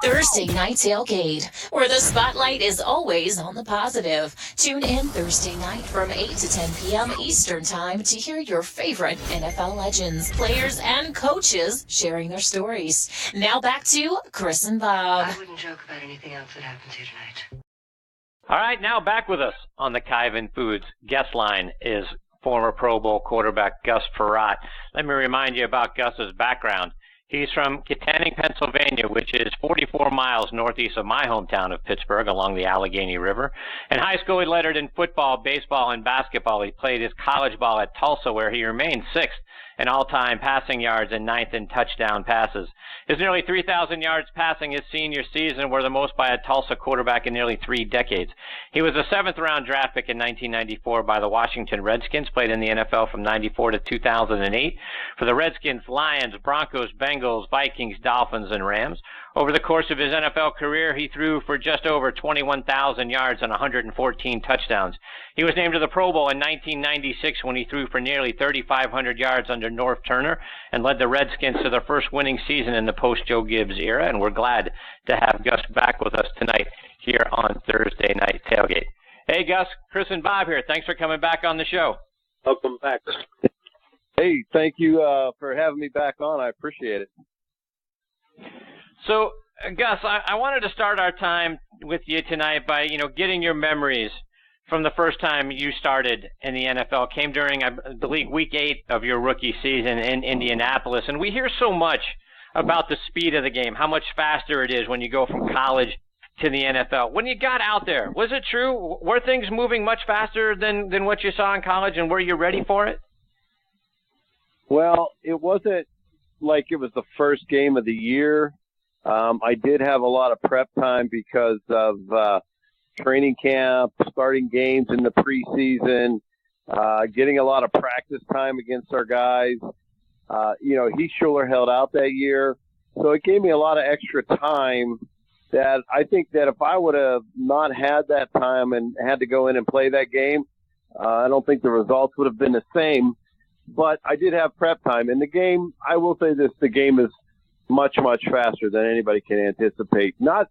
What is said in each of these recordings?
Thursday Night Tailgate, where the spotlight is always on the positive. Tune in Thursday night from 8 to 10 p.m. Eastern Time to hear your favorite NFL legends, players, and coaches sharing their stories. Now back to Chris and Bob. I wouldn't joke about anything else that happens here tonight. All right, now back with us on the Kyvan Foods guest line is former Pro Bowl quarterback Gus Frerotte. Let me remind you about Gus's background. He's from Kittanning, Pennsylvania, which is 44 miles northeast of my hometown of Pittsburgh along the Allegheny River. In high school, he lettered in football, baseball, and basketball. He played his college ball at Tulsa, where he remained sixth in all-time passing yards and ninth in touchdown passes. His nearly 3,000 yards passing his senior season were the most by a Tulsa quarterback in nearly 3 decades. He was a seventh-round draft pick in 1994 by the Washington Redskins, played in the NFL from 94 to 2008 for the Redskins, Lions, Broncos, Bengals, Vikings, Dolphins, and Rams. Over the course of his NFL career, he threw for just over 21,000 yards and 114 touchdowns. He was named to the Pro Bowl in 1996 when he threw for nearly 3,500 yards under Norv Turner and led the Redskins to their first winning season in the post-Joe Gibbs era, and we're glad to have Gus back with us tonight here on Thursday Night Tailgate. Hey, Gus, Chris and Bob here. Thanks for coming back on the show. Welcome back. Hey, thank you for having me back on. I appreciate it. So, Gus, I wanted to start our time with you tonight by, getting your memories from the first time you started in the NFL. Came during, I believe, week 8 of your rookie season in Indianapolis. And we hear so much about the speed of the game, how much faster it is when you go from college to the NFL. When you got out there, was it true? Were things moving much faster than what you saw in college, and were you ready for it? Well, it wasn't like it was the first game of the year. I did have a lot of prep time because of training camp, starting games in the preseason, getting a lot of practice time against our guys. He Schuler held out that year, so it gave me a lot of extra time that I think that if I would have not had that time and had to go in and play that game, I don't think the results would have been the same. But I did have prep time. And the game, I will say this, the game is much, much faster than anybody can anticipate. I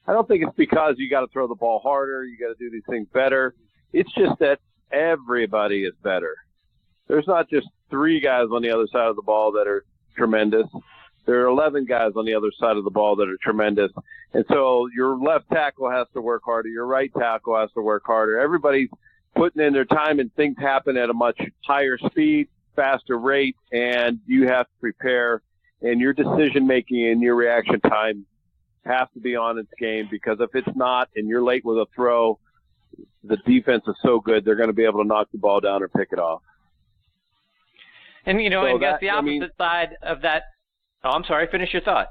don't think it's because you got to throw the ball harder, you got to do these things better. It's just that everybody is better. There's not just 3 guys on the other side of the ball that are tremendous. There are 11 guys on the other side of the ball that are tremendous. And so your left tackle has to work harder, your right tackle has to work harder. Everybody's putting in their time, and things happen at a much higher speed, faster rate, and you have to prepare. And your decision-making and your reaction time has to be on its game, because if it's not and you're late with a throw, the defense is so good, they're going to be able to knock the ball down or pick it off. And, and that's the opposite side of that. Oh, I'm sorry. Finish your thought.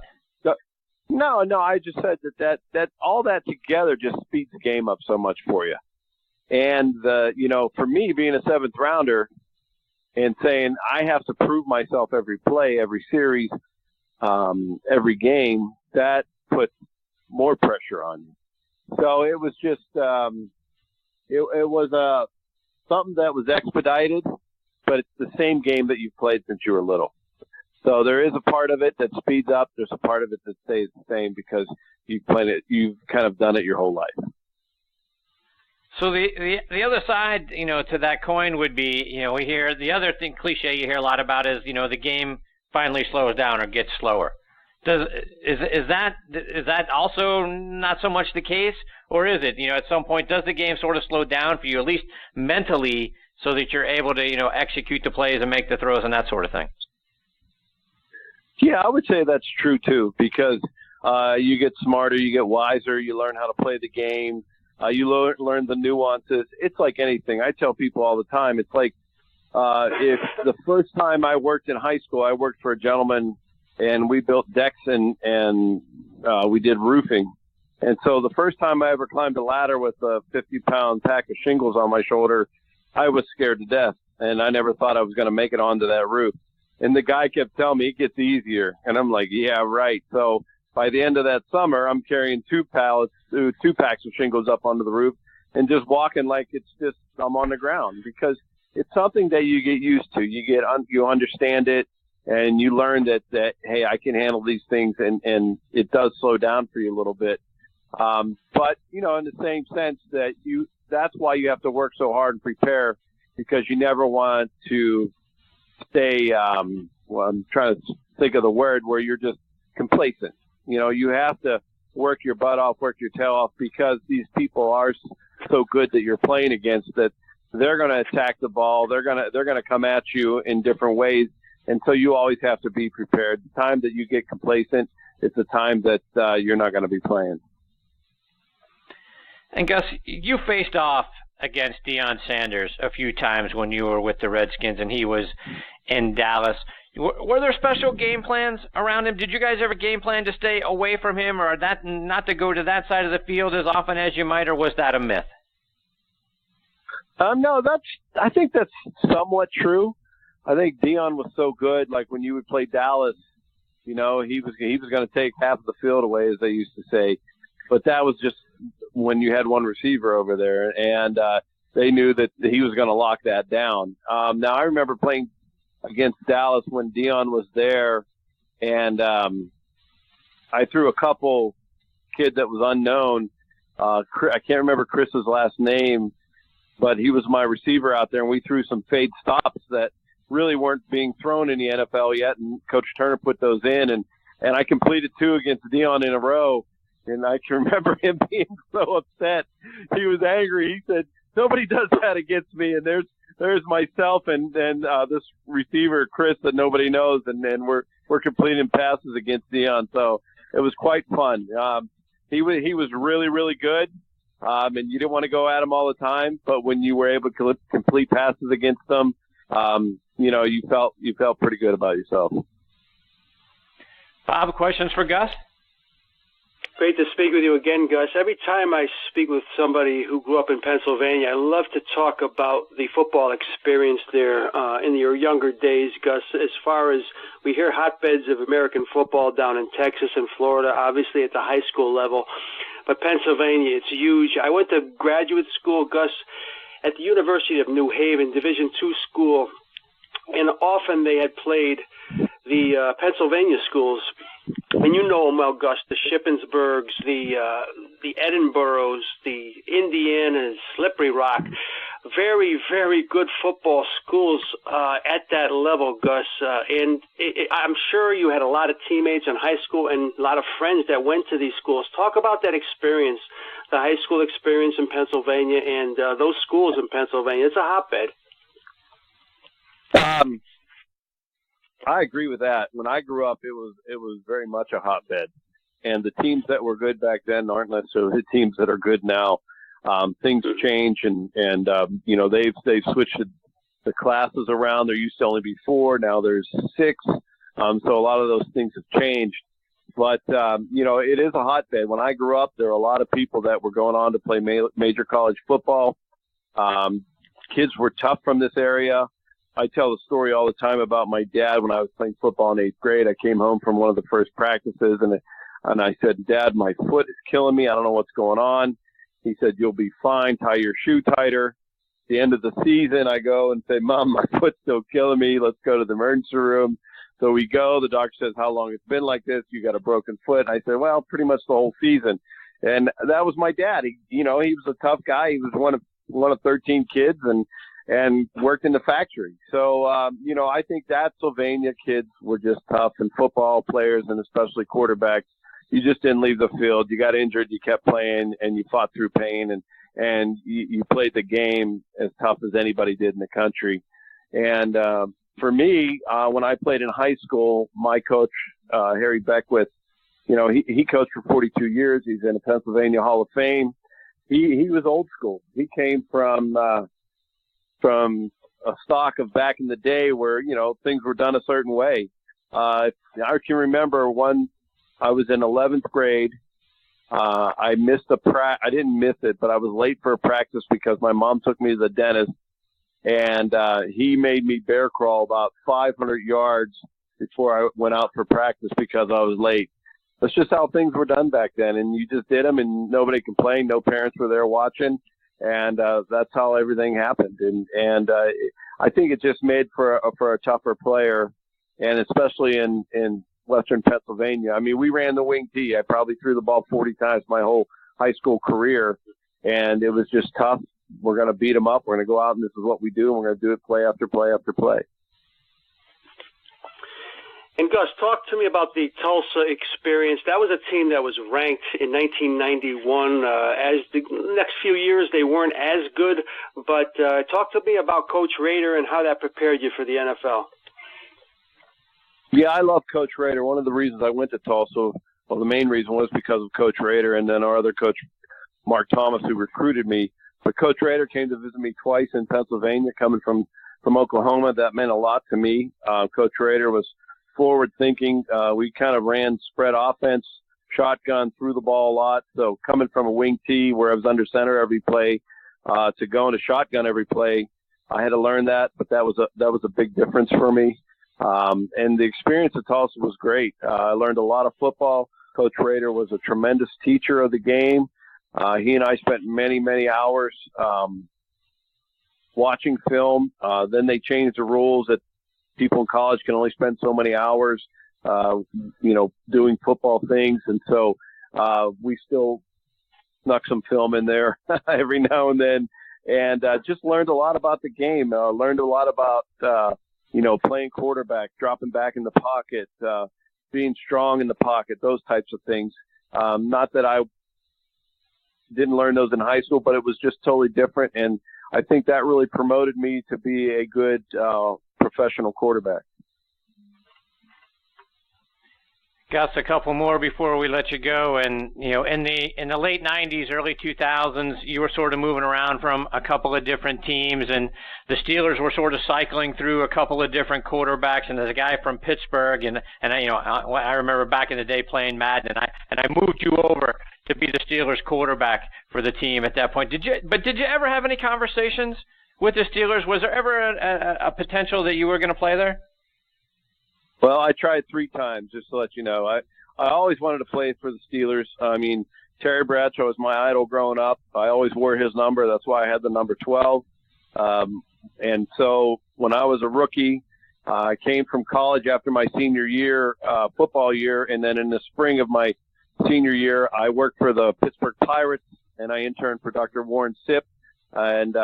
No, I just said that all that together just speeds the game up so much for you. And, for me, being a 7th rounder and saying I have to prove myself every play, every series, every game, that puts more pressure on you. So it was just it was something that was expedited, but it's the same game that you've played since you were little. So there is a part of it that speeds up. There's a part of it that stays the same because you've played it. You've kind of done it your whole life. So the other side, to that coin would be, we hear the other thing cliche you hear a lot about is, the game finally slows down or gets slower. Is that also not so much the case, or is it, at some point does the game sort of slow down for you, at least mentally, so that you're able to, execute the plays and make the throws and that sort of thing? Yeah, I would say that's true too, because you get smarter, you get wiser, you learn how to play the game. You learn the nuances. It's like anything. I tell people all the time, it's like if the first time I worked in high school, I worked for a gentleman, and we built decks and we did roofing. And so the first time I ever climbed a ladder with a 50-pound pack of shingles on my shoulder, I was scared to death, and I never thought I was going to make it onto that roof. And the guy kept telling me it gets easier, and I'm like, yeah, right. So by the end of that summer, I'm carrying 2 packs of shingles up onto the roof and just walking like it's just I'm on the ground, because it's something that you get used to. You understand it. and you learn that hey, I can handle these things, and it does slow down for you a little bit. But in the same sense that's why you have to work so hard and prepare, because you never want to stay. Well, I'm trying to think of the word where you're just complacent. You have to work your butt off, work your tail off, because these people are so good that you're playing against that they're going to attack the ball. They're going to come at you in different ways. And so you always have to be prepared. The time that you get complacent, it's the time that you're not going to be playing. And Gus, you faced off against Deion Sanders a few times when you were with the Redskins and he was in Dallas. Were there special game plans around him? Did you guys ever game plan to stay away from him, or that not to go to that side of the field as often as you might, or was that a myth? No, I think that's somewhat true. I think Deion was so good. Like when you would play Dallas, he was going to take half of the field away, as they used to say. But that was just when you had one receiver over there, and they knew that he was going to lock that down. Now I remember playing against Dallas when Deion was there, and I threw a couple kid that was unknown. I can't remember Chris's last name, but he was my receiver out there, and we threw some fade stops that really weren't being thrown in the NFL yet, and Coach Turner put those in, and I completed 2 against Deion in a row, and I can remember him being so upset. He was angry. He said, "Nobody does that against me," and there's myself and this receiver Chris that nobody knows, and we're completing passes against Deion. So it was quite fun. He was really, really good, and you didn't want to go at him all the time. But when you were able to complete passes against them, you felt pretty good about yourself. Bob, questions for Gus? Great to speak with you again, Gus. Every time I speak with somebody who grew up in Pennsylvania, I love to talk about the football experience there in your younger days, Gus. As far as we hear hotbeds of American football down in Texas and Florida, obviously at the high school level, but Pennsylvania, it's huge. I went to graduate school, Gus, at the University of New Haven, Division II school, and often they had played the Pennsylvania schools. And you know them well, Gus, the Shippensburgs, the Edinburghs, the Indianas, Slippery Rock. Very, very good football schools at that level, Gus. I'm sure you had a lot of teammates in high school and a lot of friends that went to these schools. Talk about that experience, the high school experience in Pennsylvania and those schools in Pennsylvania. It's a hotbed. I agree with that. When I grew up, it was very much a hotbed, and the teams that were good back then aren't necessarily the teams that are good now. Things change, and they've switched the classes around. There used to only be 4, now there's 6. So a lot of those things have changed. But it is a hotbed. When I grew up, there were a lot of people that were going on to play major college football. Kids were tough from this area. I tell the story all the time about my dad when I was playing football in 8th grade. I came home from one of the first practices, and I said, "Dad, my foot is killing me. I don't know what's going on." He said, "You'll be fine. Tie your shoe tighter." At the end of the season, I go and say, "Mom, my foot's still killing me. Let's go to the emergency room." So we go. The doctor says, "How long it's been like this? You got a broken foot." I said, "Well, pretty much the whole season." And that was my dad. He was a tough guy. He was one of 13 kids, and worked in the factory. So, I think that Sylvania kids were just tough, and football players, and especially quarterbacks, you just didn't leave the field. You got injured, you kept playing, and you fought through pain, and you played the game as tough as anybody did in the country. And for me, when I played in high school, my coach, Harry Beckwith, he coached for 42 years. He's in the Pennsylvania Hall of Fame. He was old school. He came from a stock of back in the day where, things were done a certain way. I can remember I was in 11th grade. I missed I didn't miss it, but I was late for a practice because my mom took me to the dentist, and he made me bear crawl about 500 yards before I went out for practice because I was late. That's just how things were done back then, and you just did them, and nobody complained. No parents were there watching. And that's how everything happened. And I think it just made for a tougher player and especially in Western Pennsylvania. I mean, we ran the wing tee. I probably threw the ball 40 times my whole high school career, and it was just tough. We're going to beat them up. We're going to go out, and this is what we do, and we're going to do it play after play after play. And Gus, talk to me about the Tulsa experience. That was a team that was ranked in 1991. As the next few years, they weren't as good. But talk to me about Coach Rader and how that prepared you for the NFL. Yeah, I love Coach Rader. One of the reasons I went to Tulsa, well, the main reason was because of Coach Rader and then our other coach, Mark Thomas, who recruited me. But Coach Rader came to visit me twice in Pennsylvania, coming from Oklahoma. That meant a lot to me. Coach Rader was forward-thinking. We kind of ran spread offense, shotgun, threw the ball a lot. So coming from a wing tee where I was under center every play to going to shotgun every play, I had to learn that. But that was a big difference for me. And the experience at Tulsa was great. I learned a lot of football. Coach Rader was a tremendous teacher of the game. He and I spent many, many hours watching film. Then they changed the rules that people in college can only spend so many hours, doing football things. And so we still snuck some film in there every now and then, and just learned a lot about the game. Learned a lot about, playing quarterback, dropping back in the pocket, being strong in the pocket, those types of things. Not that I didn't learn those in high school, but it was just totally different. And I think that really promoted me to be a good professional quarterback. Gus, a couple more before we let you go. And in the late '90s, early 2000s, you were sort of moving around from a couple of different teams, and the Steelers were sort of cycling through a couple of different quarterbacks. And there's a guy from Pittsburgh, and I remember back in the day playing Madden, and I moved you over to be the Steelers quarterback for the team at that point. Did you ever have any conversations with the Steelers? Was there ever a potential that you were going to play there? Well, I tried 3 times, just to let you know. I always wanted to play for the Steelers. I mean, Terry Bradshaw was my idol growing up. I always wore his number. That's why I had the number 12. And so when I was a rookie, I came from college after my senior year, football year, and then in the spring of my senior year, I worked for the Pittsburgh Pirates, and I interned for Dr. Warren Sipp and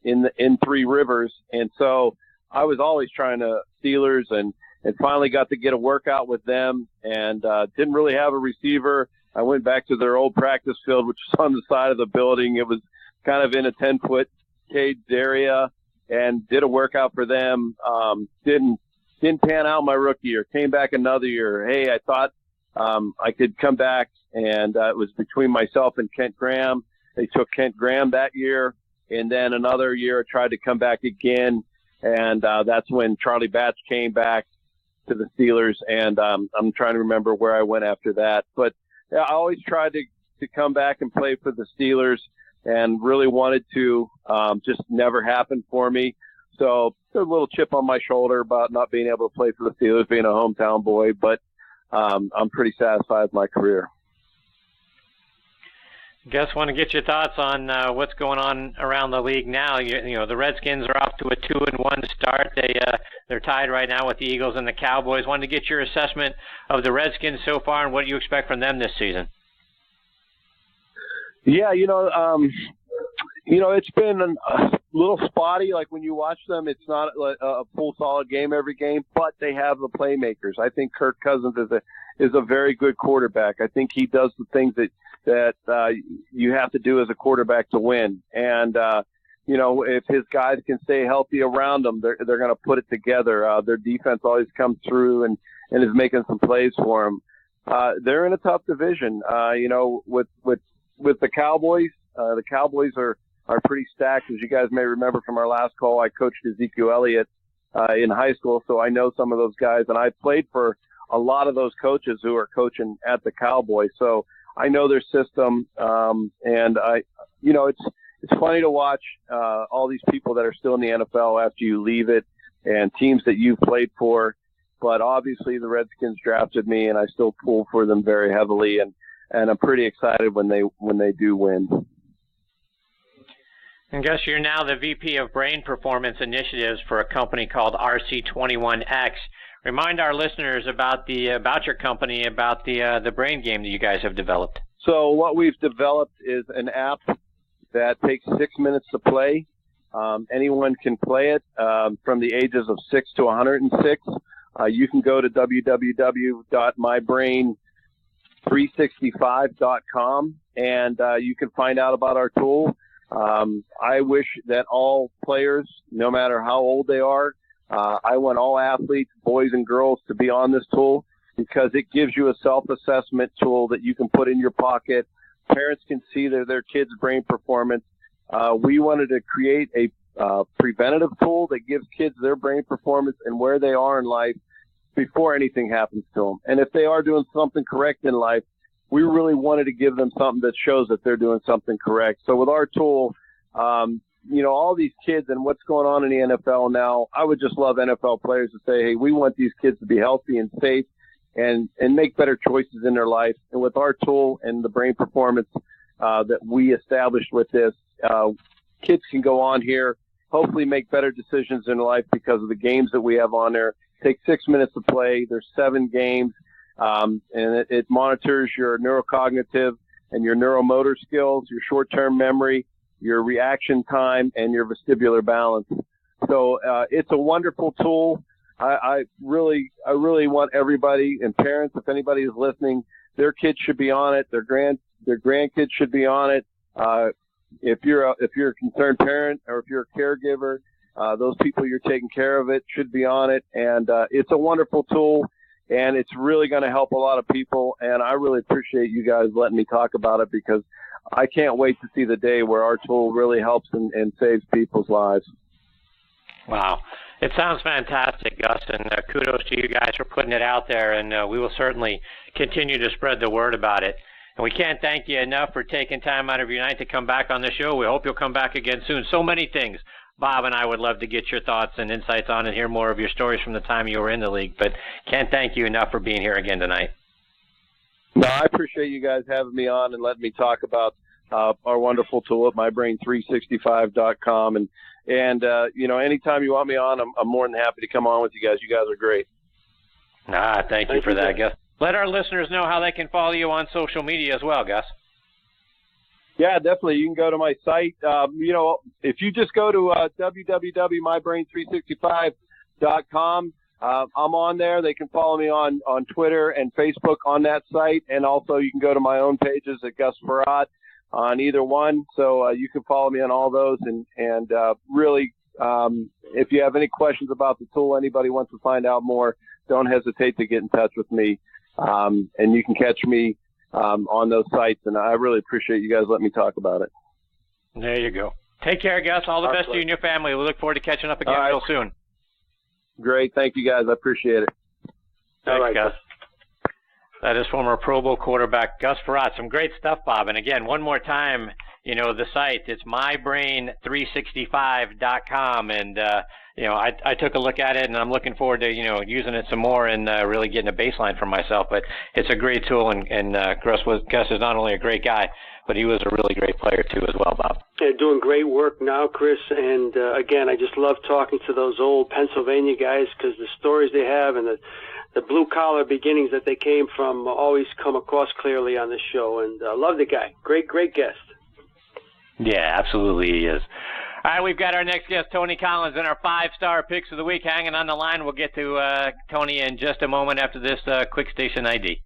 in Three Rivers. And so I was always trying to Steelers and finally got to get a workout with them, and didn't really have a receiver. I went back to their old practice field, which was on the side of the building. It was kind of in a 10-foot caged area, and did a workout for them. Didn't pan out my rookie year. Came back another year. Hey, I thought I could come back, and it was between myself and Kent Graham. They took Kent Graham that year, and then another year I tried to come back again, and that's when Charlie Batch came back to the Steelers, and I'm trying to remember where I went after that. But yeah, I always tried to come back and play for the Steelers, and really wanted to. Just never happened for me. So there's a little chip on my shoulder about not being able to play for the Steelers, being a hometown boy, but I'm pretty satisfied with my career. Gus, want to get your thoughts on what's going on around the league now. The Redskins are off to a 2-1 start. They're tied right now with the Eagles and the Cowboys. Wanted to get your assessment of the Redskins so far and what you expect from them this season. Yeah, it's been a little spotty. Like when you watch them, it's not a full solid game every game, but they have the playmakers. I think Kirk Cousins is a very good quarterback. I think he does the things that you have to do as a quarterback to win. And, if his guys can stay healthy around them, they're going to put it together. Their defense always comes through and is making some plays for them. They're in a tough division. With the Cowboys, the Cowboys are pretty stacked. As you guys may remember from our last call, I coached Ezekiel Elliott in high school, so I know some of those guys, and I played for a lot of those coaches who are coaching at the Cowboys. So I know their system, and it's funny to watch all these people that are still in the NFL after you leave it, and teams that you've played for. But obviously, the Redskins drafted me, and I still pull for them very heavily, and I'm pretty excited when they do win. And Gus, you're now the VP of Brain Performance Initiatives for a company called RC21X. Remind our listeners about your company, about the brain game that you guys have developed. So what we've developed is an app that takes 6 minutes to play. Anyone can play it from the ages of 6 to 106. You can go to www.mybrain365.com and you can find out about our tool. I wish that all players, no matter how old they are, I want all athletes, boys and girls, to be on this tool because it gives you a self-assessment tool that you can put in your pocket. Parents can see their kids' brain performance. We wanted to create a preventative tool that gives kids their brain performance and where they are in life before anything happens to them. And if they are doing something correct in life, we really wanted to give them something that shows that they're doing something correct. So with our tool, all these kids and what's going on in the NFL now, I would just love NFL players to say, hey, we want these kids to be healthy and safe and make better choices in their life. And with our tool and the brain performance that we established with this, kids can go on here, hopefully make better decisions in life because of the games that we have on there. Take 6 minutes to play. There's 7 games, and it monitors your neurocognitive and your neuromotor skills, your short-term memory, your reaction time, and your vestibular balance. So it's a wonderful tool. I really want everybody and parents, if anybody is listening, their kids should be on it. Their grandkids should be on it. If you're a concerned parent or if you're a caregiver, those people you're taking care of it should be on it. And it's a wonderful tool, and it's really going to help a lot of people. And I really appreciate you guys letting me talk about it because I can't wait to see the day where our tool really helps and saves people's lives. Wow. It sounds fantastic, Gus, and kudos to you guys for putting it out there, and we will certainly continue to spread the word about it. And we can't thank you enough for taking time out of your night to come back on the show. We hope you'll come back again soon. So many things Bob and I would love to get your thoughts and insights on and hear more of your stories from the time you were in the league, but can't thank you enough for being here again tonight. No, I appreciate you guys having me on and letting me talk about our wonderful tool at mybrain365.com. And anytime you want me on, I'm more than happy to come on with you guys. You guys are great. Thank you for that, Gus. Let our listeners know how they can follow you on social media as well, Gus. Yeah, definitely. You can go to my site. If you just go to www.mybrain365.com, I'm on there. They can follow me on Twitter and Facebook on that site. And also you can go to my own pages at Gus Frerotte on either one. So you can follow me on all those. And really, if you have any questions about the tool, anybody wants to find out more, don't hesitate to get in touch with me. And you can catch me on those sites. And I really appreciate you guys letting me talk about it. There you go. Take care, Gus. All the best to you and your family. We look forward to catching up again real soon. Great. Thank you, guys. I appreciate it. Thanks, Gus. That is former Pro Bowl quarterback Gus Frerotte. Some great stuff, Bob. And again, one more time, the site, it's mybrain365.com. And, I took a look at it, and I'm looking forward to, using it some more and really getting a baseline for myself. But it's a great tool, and Gus is not only a great guy, but he was a really great player, too, as well, Bob. Yeah, doing great work now, Chris. And, again, I just love talking to those old Pennsylvania guys because the stories they have and the blue-collar beginnings that they came from always come across clearly on the show. And I love the guy. Great guest. Yeah, absolutely he is. All right, we've got our next guest, Tony Collins, and our 5-star picks of the week hanging on the line. We'll get to Tony in just a moment after this quick station ID.